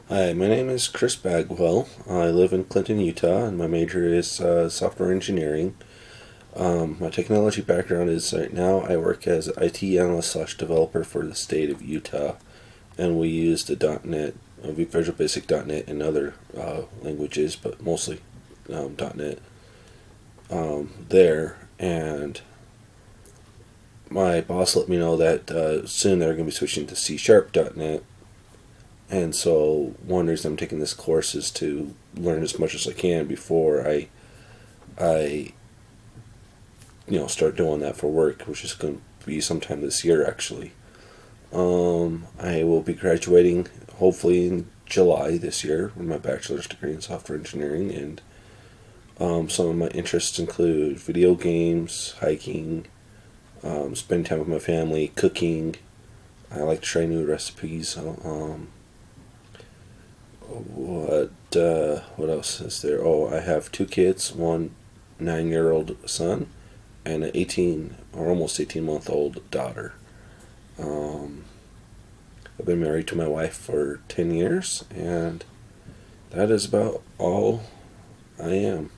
Hi, my name is Chris Bagwell. I live in Clinton, Utah, and my major is software engineering. My technology background is right now I work as an IT analyst slash developer for the state of Utah, and we use the .NET, Visual Basic .NET, and other languages, but mostly .NET there. And my boss let me know that soon they're going to be switching to C Sharp .NET. And so one reason I'm taking this course is to learn as much as I can before I start doing that for work, which is going to be sometime this year actually. I will be graduating hopefully in July this year with my bachelor's degree in software engineering, and some of my interests include video games, hiking, spending time with my family, cooking. I like to try new recipes. What else is there? Oh, I have two kids, one 9-year-old son and an 18 or almost 18-month-old daughter. Um, I've been married to my wife for 10 years, and that is about all I am.